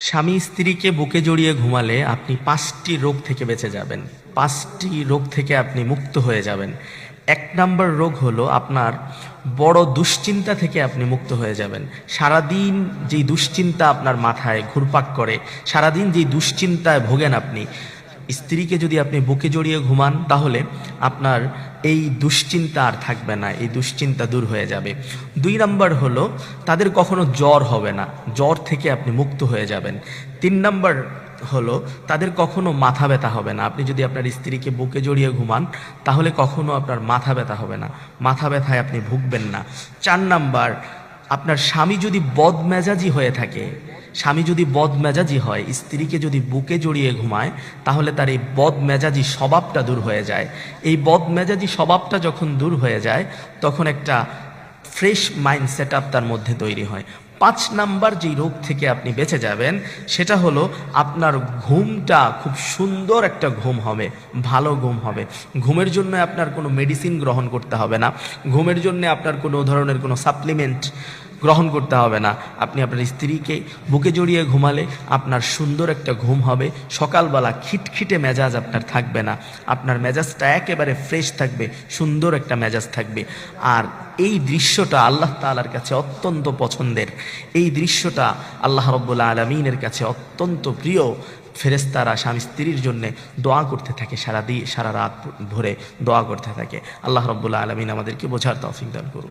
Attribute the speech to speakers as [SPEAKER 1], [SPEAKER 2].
[SPEAKER 1] স্বামী স্ত্রীকে বুকে জড়িয়ে ঘুমালে আপনি 5টি রোগ থেকে বেঁচে যাবেন। 5টি রোগ থেকে আপনি মুক্ত হয়ে যাবেন। 1 নম্বর রোগ হলো আপনার বড় দুশ্চিন্তা থেকে আপনি মুক্ত হয়ে যাবেন। সারাদিন যেই দুশ্চিন্তা আপনার মাথায় ঘুরপাক করে, সারাদিন যেই দুশ্চিন্তায় ভোগেন আপনি, স্ত্রীকে যদি আপনি বুকে জড়িয়ে ঘুমান তাহলে আপনার এই দুশ্চিন্তা আর থাকবে না, এই দুশ্চিন্তা দূর হয়ে যাবে। 2 নম্বর হলো তাদের কখনো জ্বর হবে না, জ্বর থেকে আপনি মুক্ত হয়ে যাবেন। 3 নম্বর হলো তাদের কখনো মাথা ব্যথা হবে না। আপনি যদি আপনার স্ত্রীকে বুকে জড়িয়ে ঘুমান তাহলে কখনো আপনার মাথা ব্যথা হবে না, মাথা ব্যথায় আপনি ভুগবেন না। 4 নম্বর, আপনার স্বামী যদি বদমেজাজি হয়ে থাকে, স্বামী যদি বদমেজাজি হয়, স্ত্রীকে যদি বুকে জড়িয়ে ঘুমায় তাহলে তার এই বদমেজাজি স্বভাবটা দূর হয়ে যায়। এই বদমেজাজি স্বভাবটা যখন দূর হয়ে যায় তখন একটা ফ্রেশ মাইন্ড সেট আপ তার মধ্যে তৈরি হয়। 5 নম্বর যেই রোগ থেকে আপনি বেঁচে যাবেন সেটা হলো আপনার ঘুমটা খুব সুন্দর একটা ঘুম হবে, ভালো ঘুম হবে। ঘুমের জন্য আপনার কোনো মেডিসিন গ্রহণ করতে হবে না, ঘুমের জন্য আপনার কোনো ধরনের কোনো সাপ্লিমেন্ট গ্রহণ করতে হবে না। আপনি আপনার স্ত্রীকে বুকে জড়িয়ে ঘুমালে আপনার সুন্দর একটা ঘুম হবে। সকালবেলা খিটখিটে মেজাজ আপনার থাকবে না, আপনার মেজাজটা একেবারে ফ্রেশ থাকবে, সুন্দর একটা মেজাজ থাকবে। আর এই দৃশ্যটা আল্লাহ তাআলার কাছে অত্যন্ত পছন্দের, এই দৃশ্যটা আল্লাহ রাব্বুল আলামিনের কাছে অত্যন্ত প্রিয়। ফেরেশতারা স্বামী স্ত্রীর জন্য দোয়া করতে থাকে, সারা রাত ভরে দোয়া করতে থাকে। আল্লাহ রাব্বুল আলামিন আমাদেরকে বোঝার তৌফিক দান করুন।